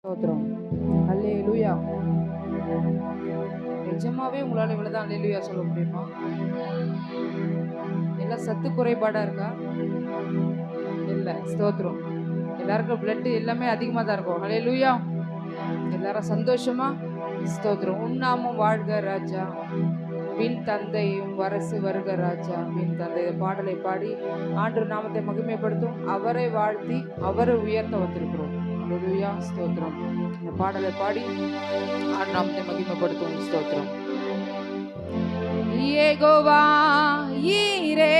ஸ்தோத்திரம். அல்லேலூயா. நிஜமாவே உங்களால இவ்வளவுதான் அல்லேலூயா சொல்ல முடியுமா? எல்லாம் சத்து குறைபாடா இருக்கா? இல்ல. ஸ்தோத்திரம். எல்லாருக்கும் பிளட் எல்லாமே அதிகமா தான் இருக்கும். அல்லேலூயா. எல்லாரும் சந்தோஷமா ஸ்தோத்திரம். உன்னாமம் வாழ்க ராஜா, வின் தந்தையும் வரசு வருக ராஜா, வின் தந்தை பாடலை பாடி ஆண்டு நாமத்தை மகிமைப்படுத்தும். அவரை வாழ்த்தி அவரை உயர்த்த வந்திருக்கிறோம். அல்லேலூயா. ஸ்தோத்திரம். இந்த பாடலை பாடி ஆண்டு நாமத்தை மகிமைப்படுத்தும். ஸ்தோத்திரம். யெகோவா ஈரே,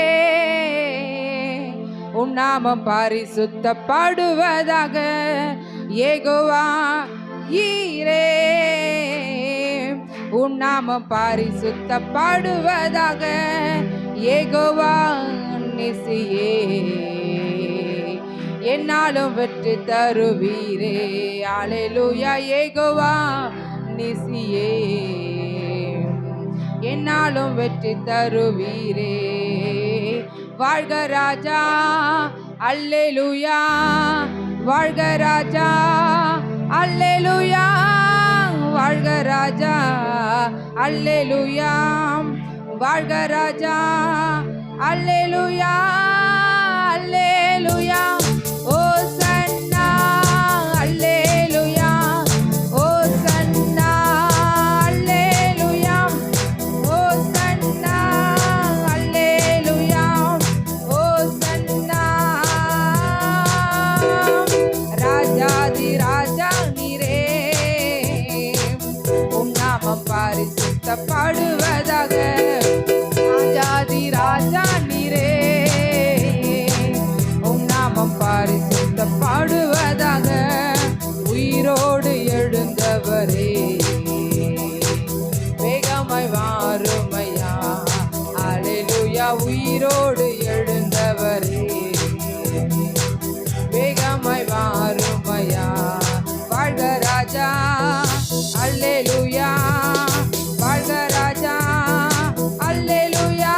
உம் நாமம் பரிசுத்தப்படுவதாக. யெகோவா ஈரே, உம் நாமம் பரிசுத்தப்படுவதாக. யெகோவா நிசியே, என்னாலும் வெற்றி தருவீரே. அல்லேலூயா. யெகோவா நிசியே, என்னாலும் வெற்றி தருவீரே. வாழ்க ராஜா, அல்லேலூயா. வாழ்க ராஜா, அல்லேலூயா. வாழ்க ராஜா, அல்லேலூயா. வாழ்க ராஜா, அல்லேலூயா. அல்லேலூயா. ஓசன்னா, அல்லேலூயா. ஓசன்னா, அல்லேலூயா. ஓசன்னா, அல்லேலூயா. ஓசன்னா. ராஜாதி ராஜா நீரே, உம் நாமம் பரிசுத்தப்படுவதாக. ராஜாதி ராஜா நீரே, உம் நாமம் பரிசுத்தப்படுவதாக. உயிரோடு எழுந்தவரே, வேகமாய் வாருமையா. அல்லேலூயா. உயிரோடு எழுந்தவரே, வேகமாய் வாருமையா. வாழ்க ராஜா, அல்லேலூயா. வாழ்க ராஜா, அல்லேலூயா.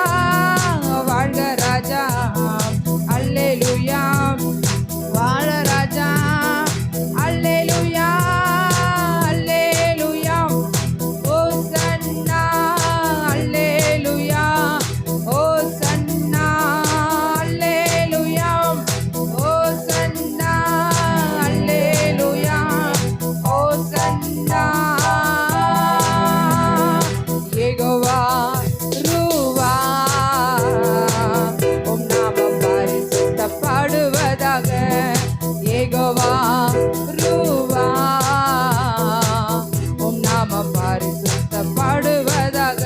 வாழ்க ராஜா, அல்லேலூயா. வாழ ராஜா, அல்லேலூயா. அல்லேலூயா. ஓசன்னா, அல்லேலூயா. ஓசன்னா, அல்லேலூயா. ஓசன்னா, அல்லேலூயா. ஓசன்னா. யெகோவா ரூவா, உம் நாமம் பரிசுத்தப்படுவதாக. யெகோவா ரூவா, உம் நாமம் பரிசுத்தப்படுவதாக.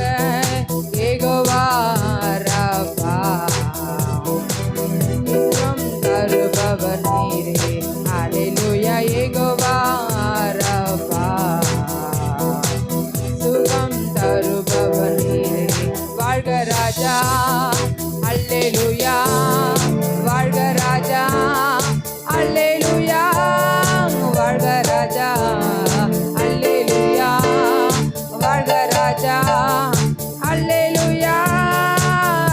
யெகோவா ரபா, சுகம் தருபவர் நீரே. அல்லேலூயா. யெகோவா ரபா, சுகம் தருபவர் நீரே. வாழ்க ராஜா, அல்லேலூயா. வாழ்க ராஜா, அல்லேலூயா. வாழ்க ராஜா, அல்லேலூயா. வாழ்க ராஜா, அல்லேலூயா.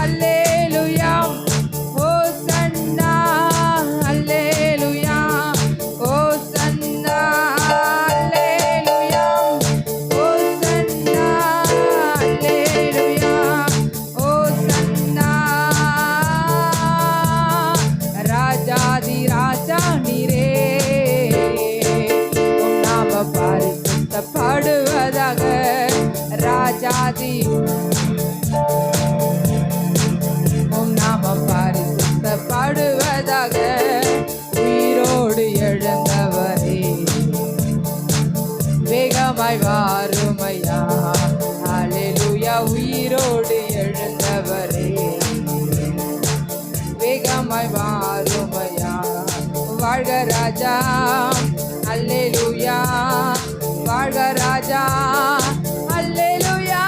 அல்லேலூயா. ஓசன்னா, அல்லேலூயா. ஓசன்னா, அல்லேலூயா. ஓசன்னா, அல்லேலூயா. ஓசன்னா. ராஜாதி ராஜா நீரே, உம் நாமம் பரிசுத்தப்படுவதாக. ராஜாதி உம் நாமம் பரிசுத்தப்படுவதாக. உயிரோடு எழுந்தவரே, வேகமாய் வாருமையா. அல்லேலூயா. உயிரோடு எழுந்தவரே, வேகமாய் வாருமையா. வாழ்க ராஜா, அல்லேலூயா. வாழ்க ராஜா, அல்லேலூயா.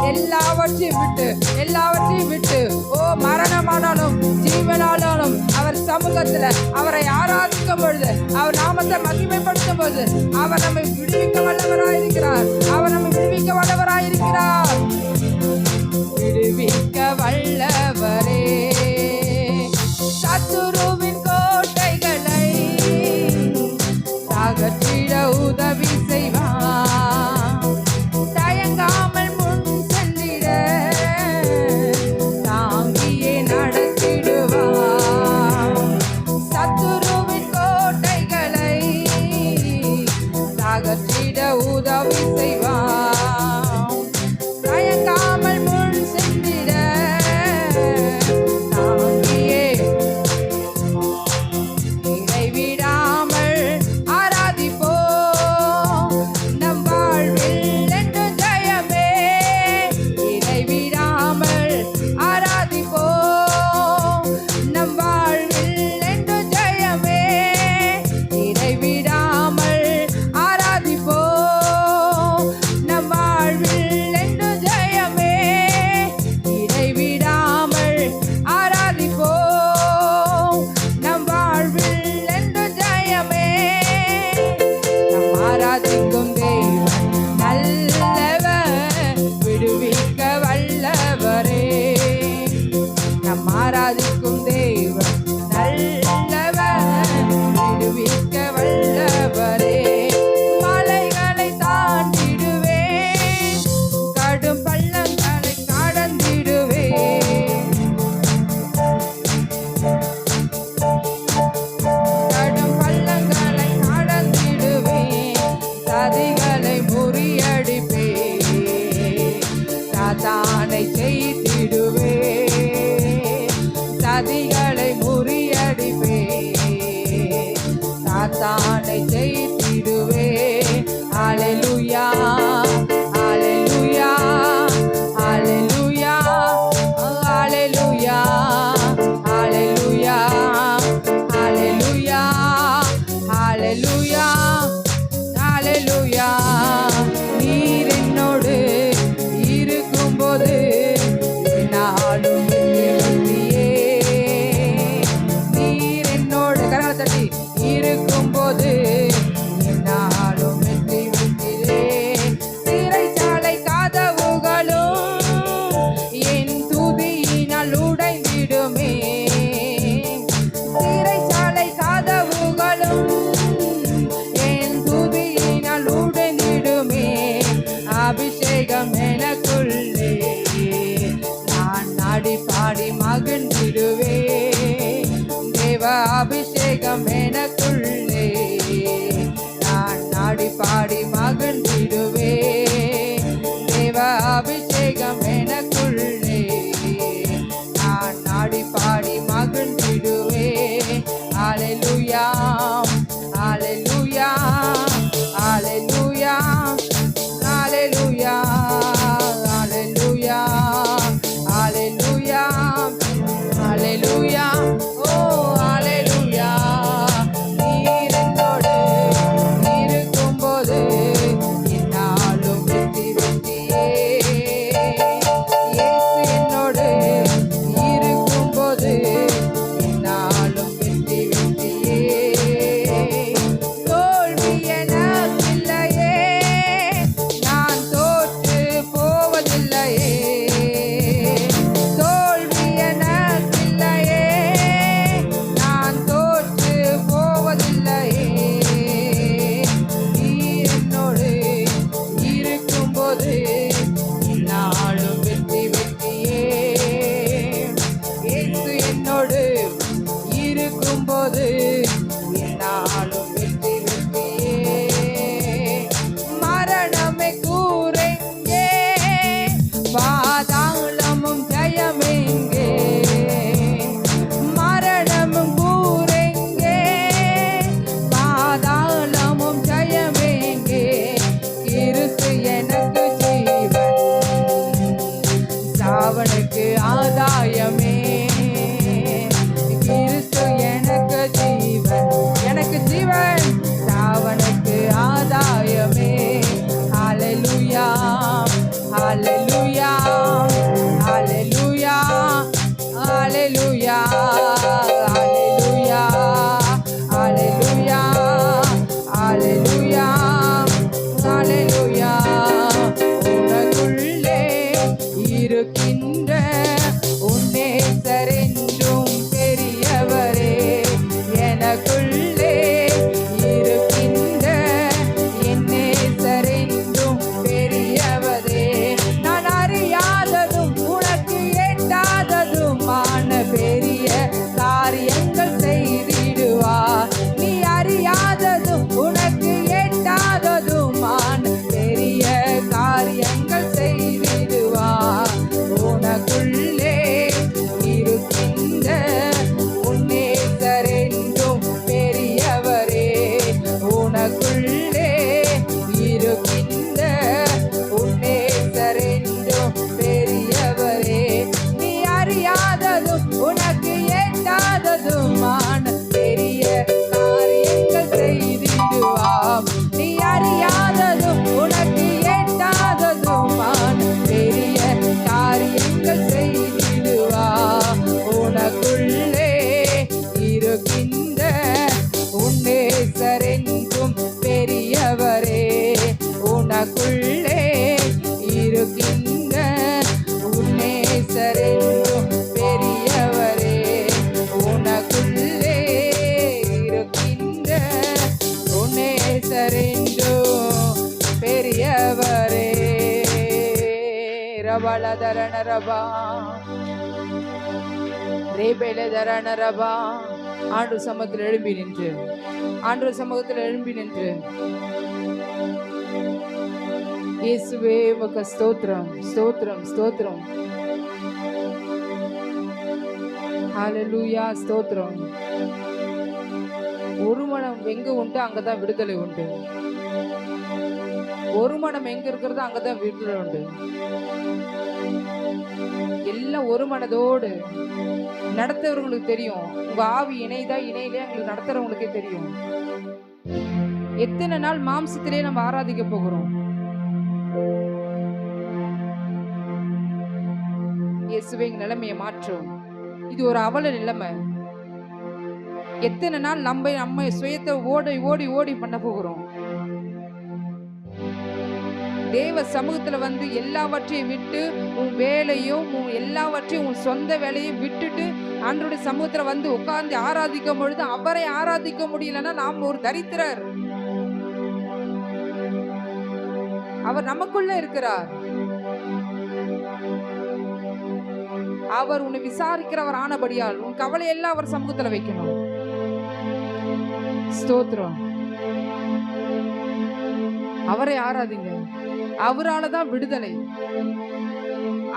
எல்லாவற்றையும் விட்டு ஓ மரணமானாலும் ஜீவனாலும் அவர் சமூகத்துல அவரை ஆராதிக்கும் பொழுது, அவர் நாமத்தை மகிமைப்படுத்தும் போது அவர் நம்மை விடுவிக்க வல்லவராயிருக்கிறார். விடுவிக்க வல்லவரே, சத்துருவின் கோட்டைகளை தகர்த்திட உதவி செய்வார். தயங்காமல் முன் சென்றிட தாங்கியே நடத்திடுவார். சத்துருவின் கோட்டைகளை தகர்த்திட உதவி செய்வார். தயங்காமல் முன் சென்றிட தாங்கியே இடைவிடாமல் ஆராதிப்போம். நம் வாழ்வில் என்றும் ஜெயமே. இடைவிடாமல் ஆராதிப்போம். நம் வாழ்வில் என்றும் ஜெயமே. இடைவிடாமல் ஆராதிப்போம். நம் வாழ்வில் என்றும் ஜெயமே. இடைவிடாமல் ஆராதிப்போம். நம் வாழ்வில் என்றும் ஜெயமே. நம் ஆராதிக்கும் தேவன் நல்லவர், விடுவிக்க வல்லவரே. நம் ஆராதிக்கும் தேவன் நல்லவர், விடுவிக்க வல்லவரே. மலைகளை தாண்டிடுவேன், கடும் பள்ளங்களை கடந்திடுவேன். கடும் பள்ளங்களை கடந்திடுவேன். சதிகளை முறியடிப்பேன். சாத்தானை ஜெயித்திடுவேன். சதிகளை முறியடிப்பேன். சாத்தானை ஜெயித்திடுவேன். ஹல்லேலூயா, ஹல்லேலூயா, ஹல்லேலூயா, ஹல்லேலூயா, ஹல்லேலூயா, ஹல்லேலூயா, ஹல்லேலூயா, ஹல்லேலூயா. நீர் என்னோடு இருக்கும்போது நாளும் வெற்றியே. நீர் என்னோடு கரங்களை தட்டி இருக்கும்போது நாளும் வெற்றியே. சிறைச்சாலை கதவுகளும் என் துதியினால் உடைந்திடுமே. சிறைச்சாலை கதவுகளும் என் துதியினால் உடைந்திடுமே. அபிஷேகம் எனக்குள்ளே, நான் நாடி பாடி மகிழ்ந்திடுவேன். தேவ அபிஷேகம் எனக்குள்ளே, நான் நாடி பாடி மகிழ்ந்திடுவேன். தேவ அபிஷேகம் எனக்குள்ளே, நான் நாடி பாடி மகிழ்ந்திடுவேன். ஹல்லேலூயா, ஹல்லேலூயா, ஹல்லேலூயா, ஹல்லேலூயா, ஹல்லேலூயா, ஹல்லேலூயா, ஹல்லேலூயா. ஓ ஹல்லேலூயா. நீர் என்னோடு இருக்கும்போது என்னாலும் வெற்றியே. இயேசு என்னோடு இருக்கும்போது என்னாலும் வெற்றியே. தோல்வி எனக்கில்லையே, நான் தோற்று போவதில்லையே. தோல்வி எனக்கில்லையே, நான் தோற்று போவதில்லையே. நீர் என்னோடு இருக்கும்போது நாளும் வெற்றியே. இயேசு என்னோடு இருக்கும்போது நாளும் வெற்றியே. மரணமே கூரெங்கே, பாதாளமும் ஜெயமெங்கே. மரணமும் கூரெங்கே, பாதாளமும் ஜெயமெங்கே. கிறிஸ்து எனக்கு ஜீவன், சாவனுக்கு ஆதாயமே. கிறிஸ்து எனக்கு ஜீவன், எனக்கு ஜீவன், சாவனுக்கு ஆதாயமே. ஹல்லேலூயா, ஹல்லேலூயா, இருக்கின்ற உன்னேசரென்றும் பெரியவரே, எனக்குள்ளே இருக்கின்ற என்னேசரென்றும் பெரியவரே, நான் அறியாததும் உனக்கு எட்டாததுமான பெரிய காரியங்கள் செய்திடுவார். நீ அறியாததும் உனக்கு எட்டாததுமான பெரிய காரியங்கள் செய்திடுவார். உனக்குள்ளே இருக்கின்ற உன்னேசரென்றும் பெரியவரே, உனக்குள்ளே இருக்கின்ற உன்னேசரென்றும் பெரியவரே, நீ அறியாததும் உனக்கு எட்டாததுமான பெரிய காரியங்கள் செய்திடுவாம். நீ அறியாததும் உனக்கு எட்டாததுமான பெரிய காரியங்கள் செய்திடுவா. உனக்குள்ளே இருக்கின்ற உன்னேசரென்றும் பெரியவரே, உனக்குள்ளே இருக்கின்ற உன்னேசரென்றும் பெரியவரே, உனக்குள்ளே இருக்கின்ற உன்னேசரென்றும் பெரியவரே. ரபலதரண ரபா ரேபேலதரண ரபா. ஆண்டு சமூகத்தில் எழும்பி நின்று, ஆண்டு சமூகத்தில் எழும்பி நின்று, இயேசுவே உமக்கு ஸ்தோத்திரம், ஸ்தோத்திரம், ஸ்தோத்திரம். ஹல்லேலூயா, ஸ்தோத்திரம். ஒரு மனம் எங்க உண்டு அங்கதான் விடுதலை உண்டு. ஒரு மனம் எங்க இருக்கிறது அங்கதான் விடுதலை உண்டு. எல்லாம் ஒரு மனதோடு நடத்துறவங்களுக்கு தெரியும். உங்க ஆவி இணைதா இணையிலே எங்களுக்கு நடத்துறவங்களுக்கே தெரியும். எத்தனை நாள் மாம்சத்திலே நம்ம ஆராதிக்க போகிறோம்? இயேசுவே எங்க நிலைமையை மாற்றும். இது ஒரு அவல நிலைமை. எத்தனை நாள் நம்ம சுயத்தை ஓடி ஓடி ஓடி பண்ண போகிறோம்? தேவ சமூகத்துல வந்து எல்லாவற்றையும் விட்டு, உன் வேலையும் உன் எல்லாவற்றையும் உன் சொந்த வேலையும் விட்டுட்டு ஆண்டவருடைய சமூகத்துல வந்து உட்கார்ந்து ஆராதிக்கும் பொழுது அவரை ஆராதிக்க முடியலன்னா நாம் ஒரு தரித்திரர். அவர் நமக்குள்ள இருக்கிறார். அவர் உன்னை விசாரிக்கிறவர் ஆனபடியால் உன் கவலை எல்லாம் அவர் சமூகத்துல வைக்கணும். ஸ்தோத்திரம். அவரை ஆராதிங்க. அவராலதான் விடுதலை,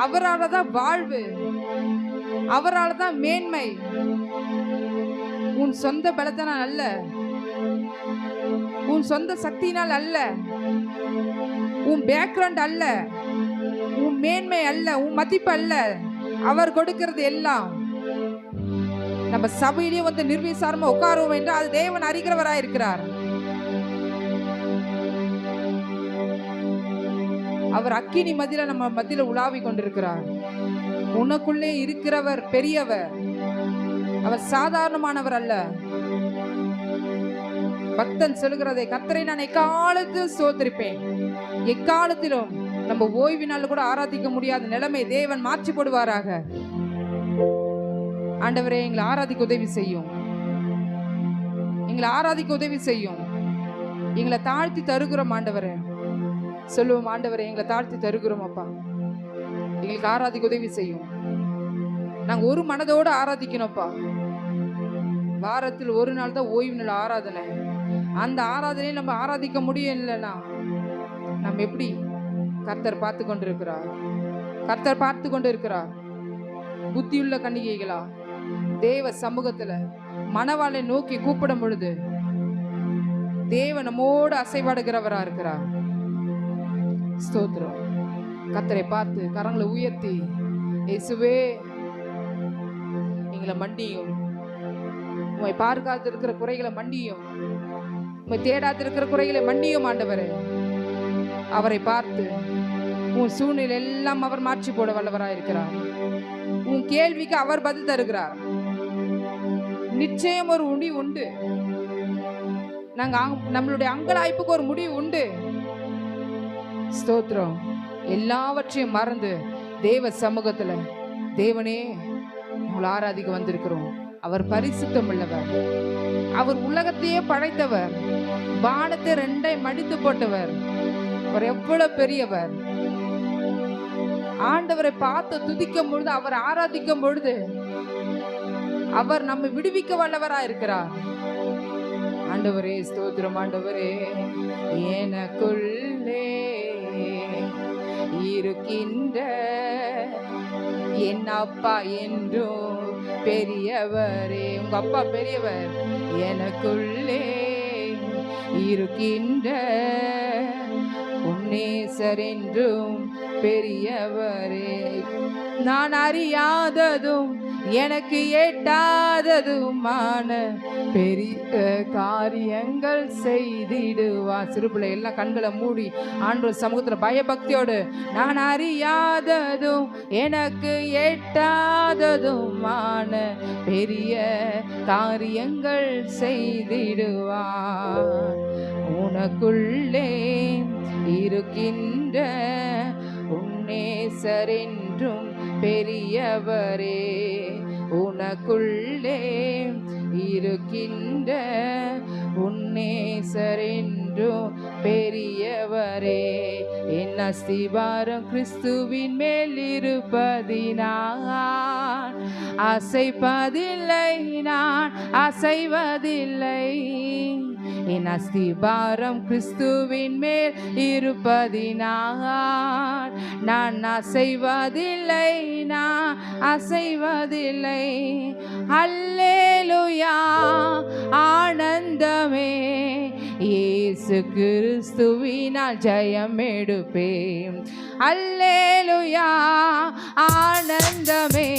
அவராலதான் வாழ்வு, அவராலதான் மேன்மை. உன் சொந்த பலத்தினால் அல்ல, உன் சொந்த சக்தியினால் அல்ல, உன் பேக்ரவுண்ட் அல்ல, உன் மேன்மை அல்ல, உன் மதிப்பு அல்ல. அவர் கொடுக்கிறது எல்லாம். நம்ம சபையிலேயே வந்து நிர்விசாரமா உட்காருவோம் என்றால் அது தேவன் அறிகிறவராயிருக்கிறார். அவர் அக்கினி மத்தியில நம்ம மத்தியில உலாவி கொண்டிருக்கிறார். உனக்குள்ளே இருக்கிறவர் பெரியவர். அவர் சாதாரணமானவர் அல்ல. பக்தன் சொல்லுகிறதை, கர்த்தரை நான் எக்காலத்தில் ஸ்தோத்திரிப்பேன். எக்காலத்திலும் நம்ம ஓய்வினால் கூட ஆராதிக்க முடியாத நிலைமை தேவன் மாற்றி போடுவாராக. ஆண்டவரே, எங்களை ஆராதிக்க உதவி செய்யும். எங்களை ஆராதிக்க உதவி செய்யும். எங்களை தாழ்த்தி தருகிறோம் ஆண்டவரே. சொல்லுவோம், ஆண்டவரே எங்களை தாழ்த்தி தருகிறோம் அப்பா, எங்களுக்கு ஆராதிக்க உதவி செய்யும். நாங்க ஒரு மனதோடு ஆராதிக்கணும்ப்பா. வாரத்தில் ஒரு நாள் தான் ஓய்வு நாள் ஆராதனை. அந்த ஆராதனையை நம்ம ஆராதிக்க முடியும் இல்லைன்னா நம்ம எப்படி? கர்த்தர் பார்த்து கொண்டிருக்கிறார். கர்த்தர் பார்த்து கொண்டு இருக்கிறார். புத்தியுள்ள கன்னிகைகளா தேவ சமூகத்துல மணவாளை நோக்கி கூப்பிடும் பொழுது தேவ நம்மோடு அசைவாடுகிறவரா இருக்கிறார். ஸ்தோத்திரம். கர்த்தரை பார்த்து கரங்களை உயர்த்தி, இயேசுவே எங்களை மன்னியும், உம்மை பார்க்காது இருக்கிற குறைகளை மன்னியும், உம்மை தேடாது இருக்கிற குறைகளை மன்னியும் ஆண்டவரே. அவரை பார்த்து உன் சூழ்நிலை எல்லாம் அவர் மாற்றி போட வல்லவராய் இருக்கிறார். உன் கேள்விக்கு அவர் பதில் தருகிறார். நிச்சயம் ஒரு முடிவு உண்டு. நம்மளுடைய அங்கலாய்ப்புக்கு ஒரு முடிவு உண்டு. ஸ்தோத்திரம். எல்லாவற்றையும் மறந்து தேவ சமூகத்துல தேவனே உங்களை ஆராதிக்க வந்திருக்கிறோம். அவர் பரிசுத்தம் உள்ளவர். அவர் உலகத்தையே படைத்தவர். வானத்தை ரெண்டை மடித்து போட்டவர். அவர் எவ்வளவு பெரியவர். ஆண்டவரை பார்த்து துதிக்கும் பொழுது, அவர் ஆராதிக்கும் பொழுது அவர் நம்மை விடுவிக்க வல்லவரா இருக்கிறார். ஆண்டவரே ஸ்தோத்திரம். ஆண்டவரே, எனக்குள்ளே இருக்கின்ற என் அப்பா என்றும் பெரியவரே. உங்க அப்பா பெரியவர். எனக்குள்ளே இருக்கின்ற உன்னேசர் என்றும் பெரியவரே. நான் அறியாததும் எனக்கு எட்டாததுமான பெரிய காரியங்கள் செய்திடுவா. சிறு பிள்ளை எல்லாம் கண்களை மூடி ஆண்டவர் சமூகத்துல பயபக்தியோடு, நான் அறியாததும் எனக்கு எட்டாததுமான பெரிய காரியங்கள் செய்திடுவா. உனக்குள்ளே இருக்கின்ற உன்னேசர் என்றும் பெரியவரே. உனக்குள்ளே இருக்கின்ற உன்னேசர் என்றும் பெரியவரே. என் அஸ்திபாரம் கிறிஸ்துவின் மேல் இருப்பதினால் அசைப்பதில்லை, நான் அசைவதில்லை. என் அஸ்திபாரம் கிறிஸ்துவின் மேல் இருப்பதினால் நான் அசைவதில்லை, நான் அசைவதில்லை. அல்லேலூயா ஆனந்தமே, இயேசு கிறிஸ்துவினால் ஜெயம் எடுப்பேன். அல்லேலூயா ஆனந்தமே,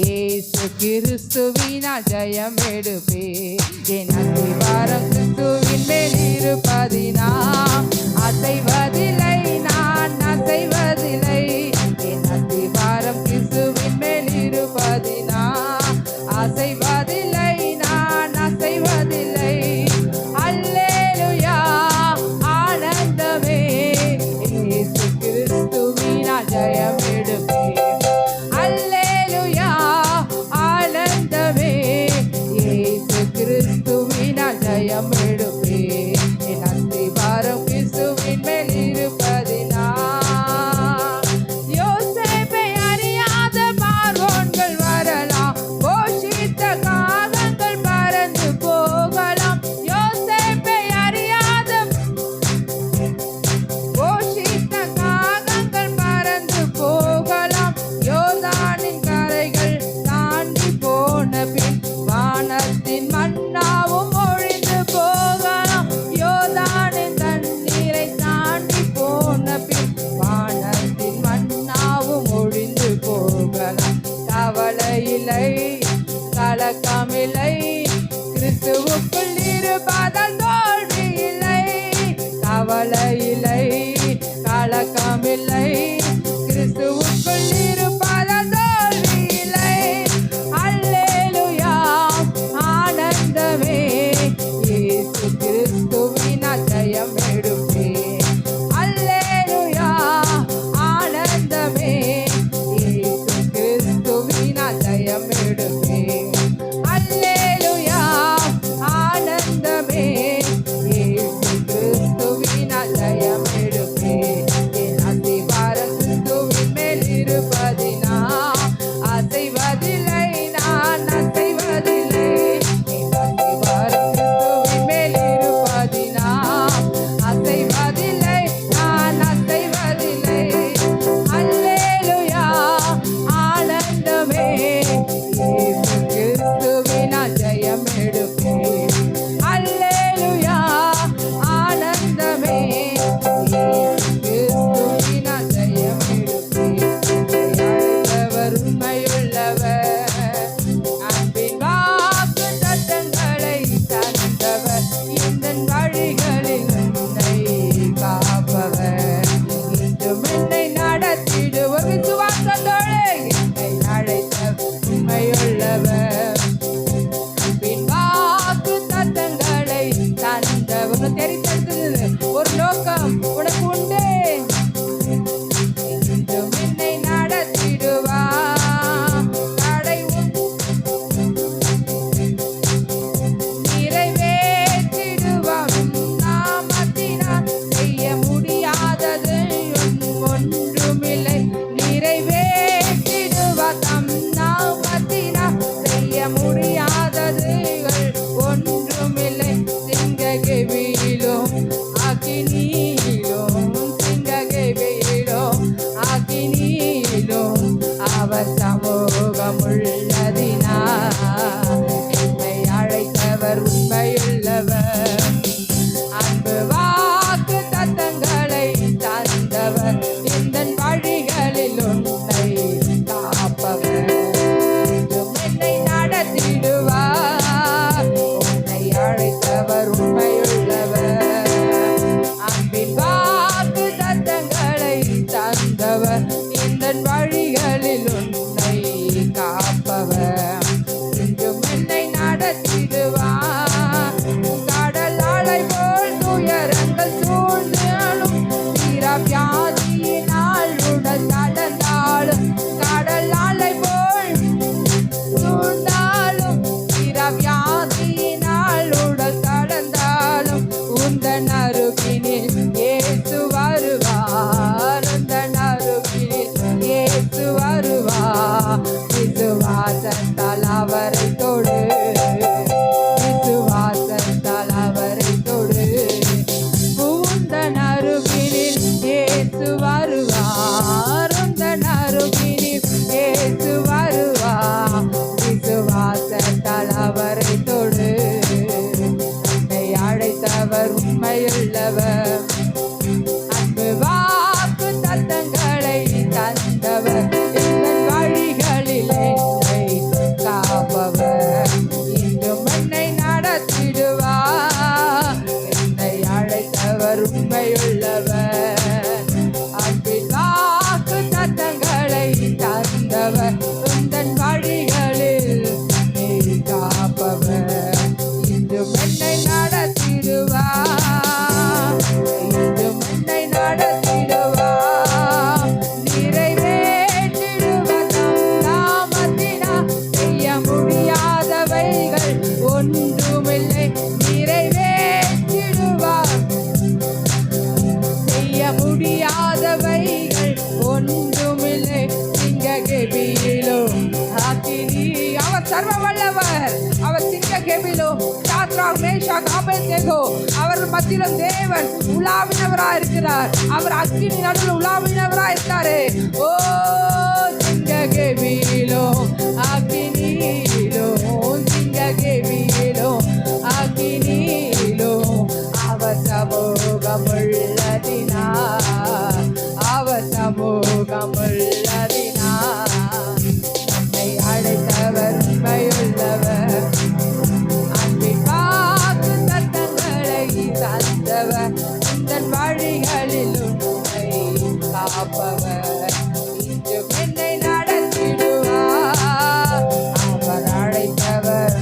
இயேசு கிறிஸ்துவினால் ஜெயம் எடுப்பேன். என் அஸ்திபாரம் கிறிஸ்துவின் மேல் இருப்பதினால் அசைவதில்லை, நான் அசைவதில்லை. என் அஸ்திபாரம் கிறிஸ்துவின் மேல் இருப்பதினால் அசைவதில்லை, நான் அசைவதில்லை. அல்லேலூயா ஆனந்தமே, இயேசு கிறிஸ்துவினால் ஜெயம் எடுப்பேன். அல்லேலூயா ஆனந்தமே, இயேசு கிறிஸ்துவினால் ஜெயம் எடுப்பேன். என் அஸ்திபாரம் கிறிஸ்துவின் மேல் இருப்பதினால் யோசேப்பை அறியாத பார்வோன்கள் வரலாம், போஷித்த காகங்கள் பறந்து போகலாம். யோசேப்பை அறியாத போஷித்த காகங்கள் பறந்து போகலாம். யோர்தானின் கரைகள் தாண்டி போன பின் வானத்தின் மன்னாவும் ஒழிந்து போகலாம். யோர்தானின் தண்ணீரை தாண்டி போன பின் வானத்தின் மன்னாவும் ஒழிந்து போகலாம். கவலையில்லை, கலக்கமில்லை, கிறிஸ்துவுக்குள் இருப்பதால் தோல்வி இல்லை. கவலையில்லை, கலக்கமில்லை, கிறிஸ்துவுக்குள் இருப்பதால் தோல்வி இல்லை. அல்லேலூயா ஆனந்தமே, இயேசு கிறிஸ்துவினால் ஜெயம் எடுப்பேன். அல்லேலூயா ஆனந்தமே, இயேசு கிறிஸ்துவினால் ஜெயம் எடுப்பேன். அல்லேலூயா அவர் சமூகம் உள்ளதினா என்னை அழைத்தவர் உண்மையுள்ளவர். அன்பு வாக்கு தத்தங்களை தந்தவர் இந்த வழிகளில் உன்னை காப்பவர். என்னை நடத்திடுவார் உன்னை அழைத்தவர் உண்மையுள்ளவர். அன்பின் வாக்கு தத்தங்களை தந்தவர் இந்த வழிகளில் உன்னை காப்பவர். இன்றும் என்னை நடத்திடுவார். கடல் அலை போல் துயரங்கள் சூழ்ந்தாலும் தீரா வியாதியினால் உடல் நடந்தாலும் கடல் அலை போல் சூழ்ந்தாலும் தீரா வியாதியினால் உடல் கடந்தாலும் உந்தன் அருகினில் இயேசு வருவார். உந்தன் அருகினில் இயேசு வருவார். விசுவாசத்தால் அவரை தொடு, விசுவாசத்தால் அவரை தொடு. உந்தன் அருகினில் இயேசு வருவார். உந்தன் அருகினில் இயேசு வருவார். விசுவாசத்தால் அவரை தொடு. என்னை அழைத்தவர் உண்மையுள்ளவர். அன்பு வாக்கு தத்தங்களை தந்தவர் இந்த வழிகளில் என்னை காப்பவர். இன்றும் என்னை நடத்திடுவார். என்னை அழைத்தவர் உண்மையுள்ளவர். அன்பின் வாக்கு தத்தங்களை தந்தவர் உந்தன் வழிகளில் என்னை காப்பவர். இன்றும் என்னை நடத்திடுவார். இன்றும் என்னை நடத்திடுவார். நிறைவேற்றிடுவர் தம் நாமத்தினால் செய்ய முடியாதவைகள் ஒன்றுமில்லை. நிறைவேற்றிடுவார் செய்ய முடியாதவைகள் ஒன்றுமில்லை. சிங்க கெபியிலோ அக்கினி அவர் சர்வ வல்லவர். அவர் சிங்க கெபிலோ சாத்ராக் மேஷாக் ஆபேத்நேகோ அவர் மத்தியிலும் தேவன் உலாவினவராக இருக்கிறார். அவர் அக்கினி நடுவில் உலாவினவராக இருக்காரு. ஓ சிங்க கெபியிலோ அக்கினியிலோ சிங்க கெபியிலோ அக்கினியிலோ அவர் சமூகம் உள்ளதினா அவர் சமூகம் உள்ளதினா நம்மை அழைத்தவர் உண்மையுள்ளவர். அன்பின் வாக்கு தத்தங்களை தந்தவர் இந்த வழிகளில் உன்னை காப்பவர். இன்றும் என்னை நடத்திடுவார். அவர் அழைத்தவர்.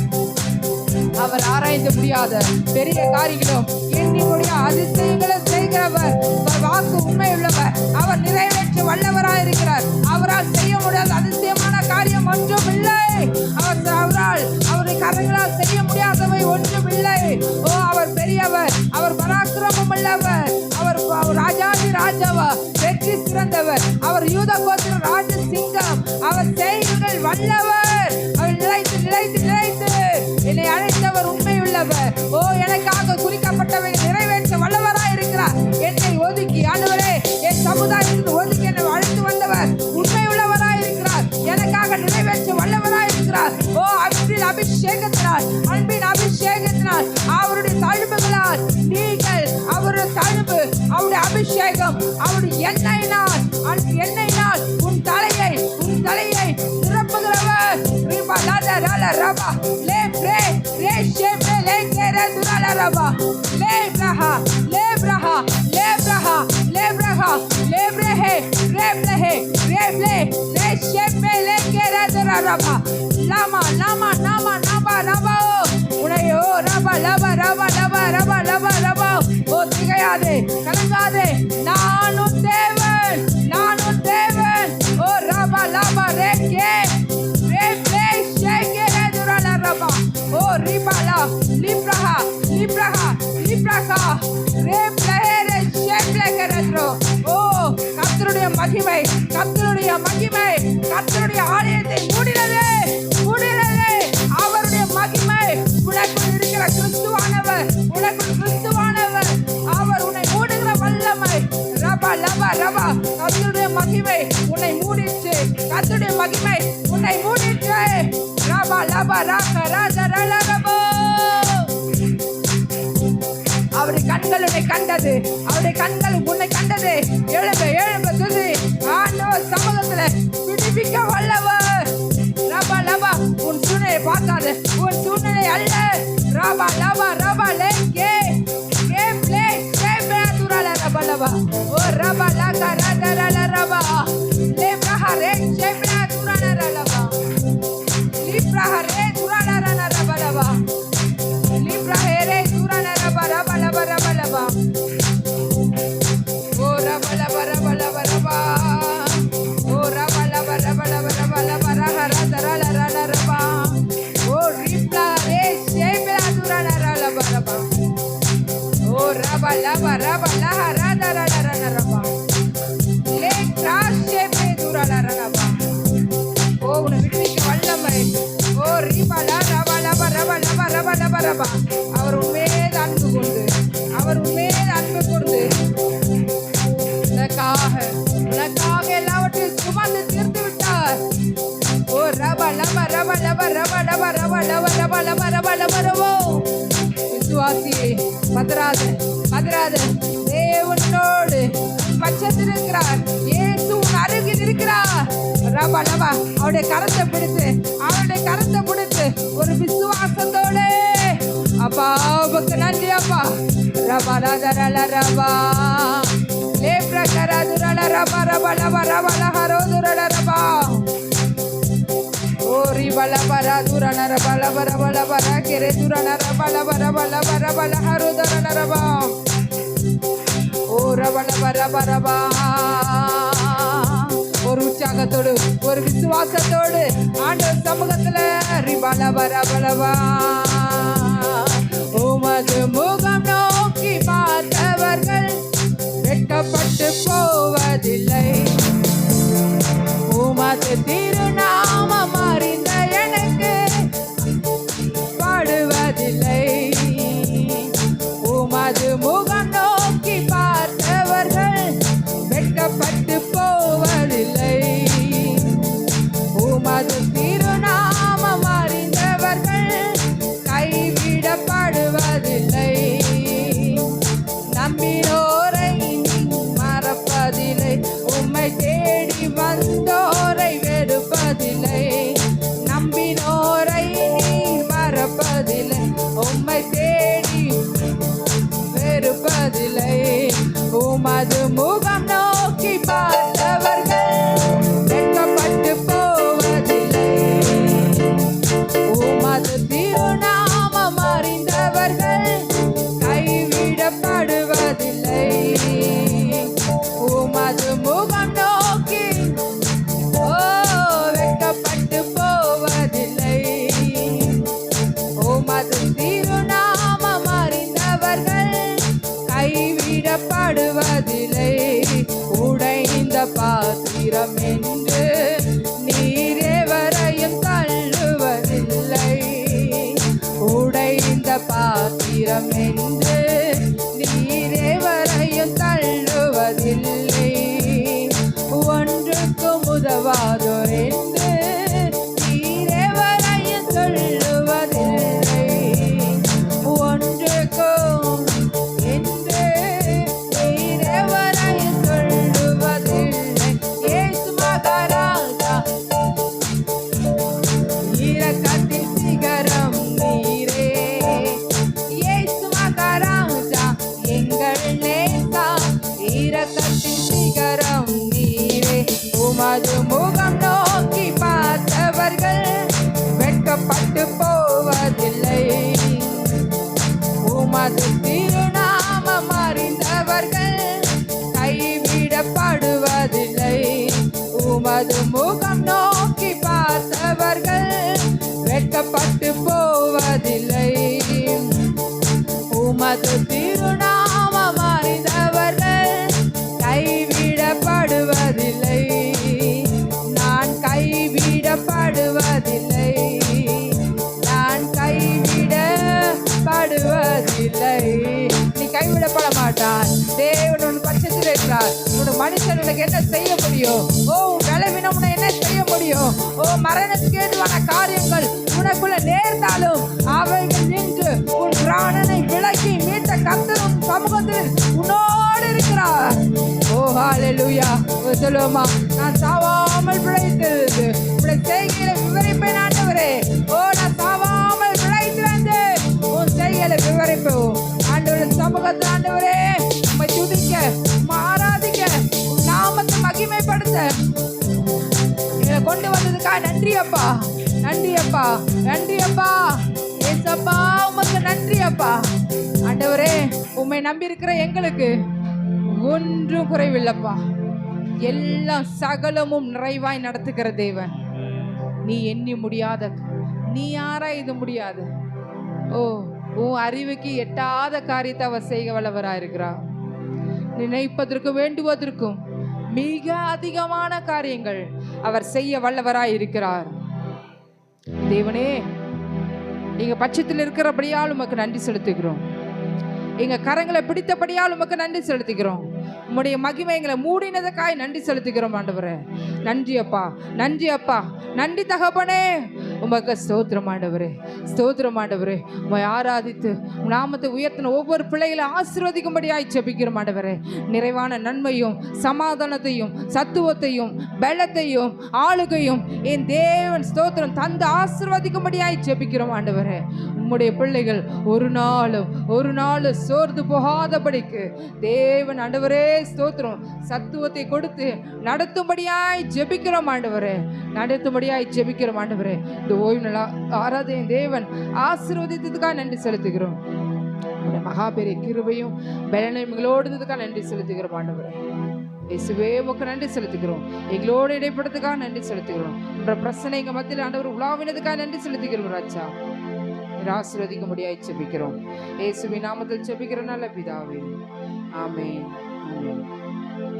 அவர் ஆராய்ந்து முடியாத பெரிய காரியங்களும் எண்ணி முடிய அதிசயங்களும் செய்கிறவர். அவர் வாக்கு உண்மையுள்ளவர். அவர் நிறைவேற்ற வல்லவராக இருக்கிறார். அவரால் செய்ய முடியாத அதிசயமான காரியம் ஒன்றும் இல்லை. அவரால் அவருடைய கரங்களால் செய்ய முடியாதவை ஒன்றும் இல்லை. ஓ அவர் பெரியவர். அவர் பராக்கிரமம் உள்ளவர். அவர் ராஜாதி ராஜாவா வெற்றி சிறந்தவர். அவர் யூத கோத்திர ராஜ சிங்கம். அவர் செய்கைகள் வல்லவர். அவர் நிலைத்து நிலைத்து நிலைத்து என்னை அழைத்தவர் உண்மையுள்ளவர். ஓ எனக்காக குறிக்கப்பட்டவை நிறைவேற்ற வல்லவராய் இருக்கிறார். என்னை ஒதுக்கி ஆண்டவரே என் சமுதாயத்தில் ஒதுக்கி என்னை அழைத்து வந்தவர் உண்மையுள்ளவராய் இருக்கிறார். எனக்காக நிறைவேற்ற வல்லவராய் இருக்கிறார். ஓ அன்பின் அபிஷேகத்தினால் அன்பின் அபிஷேகத்தினால் அவருடைய தழும்புகளால் நீங்கள் அவருடைய தழும்பு அவருடைய அபிஷேகம் அவருடைய எண்ணெயினால் உன் தலையை நிரப்புகிறவர். ரபா லே பிரே ரே ஷேபே லே கேரே துரால ரபா லே பிரஹா லே பிரஹா லே பிரஹா லே பிரஹா லே பிரஹே ரே பிரஹே ரே ப்ளே ரே ஷேபே லே கேரே துரால ரபா லாமா லாமா நாமா நாமா ரபா உனையோ ரபா லபா ரபா லபா ரபா லபா ரபா ஓ திகையாதே கலங்காதே நானும் தேவன் ஓ ரபா லபா ரே கே ரே ப்ளே ஷேகே ரே துரால ரபா ஓ ரிபாலா லிப்ரஹா ரே ப்ளே ரே ஷேப்லே கரத்ரோ ஓ கர்த்தருடைய மகிமை கர்த்தருடைய ஆலயத்தை மூடினது அவருடைய மகிமை உனக்குள் இருக்கிற கிறிஸ்துவானவர் அவர் உன்னை மூடுகிற வல்லமை ரபா கர்த்தருடைய மகிமை உன்னை மூடிச்சு கர்த்தருடைய மகிமை உன்னை மூடிற்று. ரபா லபா ராக ராஜ ரலரபோ. அவருடைய கண்கள் உன்னை கண்டது, அவருடைய கண்கள் உன்னை கண்டது. எழும்ப எழும்ப துதி, ஆண்டவர் சமூகத்துல விடுவிக்க வல்லவர். ரபா லபா, உன் சூழ்நிலை பார்க்காது, உன் சூழ்நிலை அல்ல. ரபா லபா ரபா லே கே கே ப்ளே கே ப்ளே துரல ரபா லபா. ஓ ரபா லகா ராஜ ரலரபா. லே பிரஹரே கே ப்ளே துரல ரலபா. லி பிரஹரே துரல ரலபா லபா. லி பிரஹரே துரல ரபா ரபா லபா ரபா லபா. ஓ ரபா லபா ரபா லபா ரபா. ஓ ரபா லபா ரபா லபா ரபா லபா ரஹ ராஜ ரல ரல ரபா. ஓ ரி பிரஹரே கே ப்ளே துரல ரலபா ரபா. ஓ ரபா லபா ரபா லஹ ராஜ ரல ரல ரபா. லே கிராஷ் கே ப்ளே துரல ரலபா. ஓ உன்னை விடுவிக்க வல்லமை. ஓ ரீபாலா ரபா லபா ரபா லபா ரபா லபா ரபா. அவர் உண்மையில் அன்பு கொண்டு, அவர் உண்மையில் அன்பு கொண்டு உனக்காக உனக்காக எல்லாவற்றையும் சுமந்து தீர்த்து விட்டார். ஓ ரபா லபா ரபா லபா ரபா லபா ரபா லபா ரபா லபா ரபா லபா ரபோ. விசுவாசியே பதறாத பதறாத, தேவனோடு பட்சத்தில் இருக்கிறார். இயேசு உன் அருகில் இருக்கிறார். ரபா லபா, அவருடைய கரத்தை பிடித்து, அவருடைய கரத்தை பிடித்து ஒரு விசுவாசத்தோடு, அப்பா உமக்கு நன்றி அப்பா. ரபா ராஜா ரல ரபா. லே பிரகரா துரல ரபா ரபா லபா ரபா லஹரோ துரல ரபா. ஓ ரிபா லபா ரா துரல ரபா லபா ரபா லபா ரா கெரே துரல ரபா லபா ரபா லபா ரபா லஹரோ துரல ரபா. ஓ ரபா லபா ரபா ரபா. ஒரு உற்சாகத்தோடு ஒரு விசுவாசத்தோடு ஆண்டவர் சமூகத்துல ரிபா லபா ரபா லபா. உமது முகம் நோக்கி பார்த்தவர்கள் வெட்கப்பட்டு போவதில்லை. உமது திருநாமம் அறிந்த எனக்கு பாடுவதில்லை. உமது முகம் நோக்கி பார்த்தவர்கள் வெட்கப்பட்டு போவதில்லை. உமது திருநாமம் அறிந்தவர்கள் கைவிடப்படுவதில்லை. நம்பினோரை மறப்பதில்லை, உம்மை தேடி வந்தோரை வெறுப்பதில்லை. நம்பினோரை மறப்பதில்லை, உம்மை தேடி வெறுப்பதில்லை. உமது முகம் நோக்கி பார்த்தவர்கள் வெட்கப்பட்டு போவதில்லை. உமது திருநாமம் அறிந்தவர்கள் கைவிடப்படுவதில்லை. உமது முகம் நோக்கி ஓ வெட்கப்பட்டு போவதில்லை. உமது திருநாமம் அறிந்தவர்கள் கைவிடப்படுவதில்லை. உடைந்த பாத்திரம் என்று நீர் எவரையும் தள்ளுவதில்லை. உடைந்த பாத்திரம் என்று நீர் எவரையும் தள்ளுவதில்லை. ஒன்றுக்கும் உதவாதோர் என்று நீர் எவரையும் சொல்லுவதில்லை. ஒன்றுக்கும் என்று நீர் எவரையும் சொல்லுவதில்லை. இயேசு மகாராஜா, இரக்கத்தின் சிகரம் நீரே. இயேசு மகாராஜா, எங்கள் நேசா, இரக்கத்தின் சிகரம் நீரே. உமது முகம் நோக்கி பார்த்தவர்கள் வெட்கப்பட்டு போவதில்லை. உமது திருநாமம் அறிந்தவர்கள் கைவிடப்படுவதில்லை. உமது முகம் நோக்கி பார்த்தவர்கள் வெட்கப்பட்டு போவதில்லை. உமது திருநாமம் அறிந்தவர்கள் கைவிடப்படுவதில்லை. நான் கைவிடப்படுவதில்லை. நான் கைவிடப்படுவதில்லை. நீ கைவிடப்பட மாட்டான். தேவன் உன் பட்சத்தில் இருக்கிறார். உன் மனுஷன் உனக்கு என்ன செய்ய முடியும்? ஓ பலவீனம் உன்னை என்ன செய்ய முடியும்? முடியும். மரணத்துக்கு ஏதுவான காரியங்கள் உனக்குள்ள நேர்ந்தாலும் அவைகள் நின்று உன் பிராணனை விலக்கி மீட்ட கர்த்தர் சமூகத்தில் உன்னோடு இருக்கிறார். ஹல்லேலூயா. சொல்லுவோமா, நான் சாவாமல் பிழைத்திருந்து உடைய செய்கைகளை விவரிப்பேன் ஆண்டவரே. நான் சாவாமல் பிழைத்து வந்து உன் செய்கைகளை விவரிப்போம் ஆண்டவரே. சமூகத்தில் ஆண்டவரே உம்மை துதிக்க, உம்மை ஆராதிக்க, நாமத்தை மகிமைப்படுத்த எங்களை கொண்டு வந்ததுக்காக நன்றி அப்பா, நன்றி அப்பா, நன்றி அப்பா. ஏசப்பா உமக்கு நன்றி அப்பா. ஆண்டவரே உம்மை நம்பி இருக்கிற எங்களுக்கு ஒன்றும் குறைவில்லப்பா. எல்லாம் சகலமும் நிறைவாய் நடத்துகிற தேவன். நீ எண்ணி முடியாத, நீ ஆராய்ந்து முடியாத, உன் அறிவுக்கு எட்டாத காரியத்தை அவர் செய்ய வல்லவராயிருக்கிறார். நினைப்பதற்கும் வேண்டுவதற்கும் மிக அதிகமான காரியங்கள் அவர் செய்ய வல்லவராயிருக்கிறார். தேவனே, எங்க பட்சத்தில் இருக்கிறபடியால் உமக்கு நன்றி செலுத்துகிறோம். எங்க கரங்களை பிடித்தபடியால் உமக்கு நன்றி செலுத்துகிறோம். உம்முடைய மகிமை எங்களை மூடினதுக்காய் நன்றி செலுத்துகிறோம் ஆண்டவரே. நன்றி அப்பா, நன்றி அப்பா, நன்றி தகப்பனே. உமக்கு ஸ்தோத்திரம் ஆண்டவரே, ஸ்தோத்திரம் ஆண்டவரே. உம்மை ஆராதித்து நாமத்தை உயர்த்தின ஒவ்வொரு பிள்ளைகளை ஆசீர்வதிக்கும்படியாய் ஜெபிக்கிறோம் ஆண்டவரே. நிறைவான நன்மையும் சமாதானத்தையும் சத்துவத்தையும் பலத்தையும் ஆளுகையும் என் தேவன் ஸ்தோத்திரம் தந்து ஆசீர்வதிக்கும்படியாய் ஜெபிக்கிறோம் ஆண்டவரே. உம்முடைய பிள்ளைகள் ஒரு நாள் சோர்ந்து போகாதபடிக்கு தேவன் ஆண்டவரே ஸ்தோத்திரம் சத்துவத்தை கொடுத்து நடத்தும்படியாய் ஜெபிக்கிறோம் ஆண்டவரே, நடத்தும்படியாய் ஜெபிக்கிறோம் ஆண்டவரே. இந்த ஓய்வு நாள் ஆராதனை தேவன் ஆசீர்வதித்ததுக்காக நன்றி செலுத்துகிறோம். மகா பெரிய கிருபையும் பலனங்களோடுக்காக நன்றி செலுத்துகிறோம் ஆண்டவரே. இயேசுவே உமக்கு நன்றி செலுத்துகிறோம். எங்களோடு இடைப்படுறதுக்காக நன்றி செலுத்துகிறோம். உன்ற பிரச்சனை எங்க மத்தியில் ஆண்டவர் உலாவினதுக்காக நன்றி செலுத்துகிறோம் ராஜா. ஆசீர்வதிக்க முடியாய் ஜெபிக்கிறோம். இயேசுவின் நாமத்தில் ஜெபிக்கிற நல்ல பிதாவே, ஆமென், ஆமென்.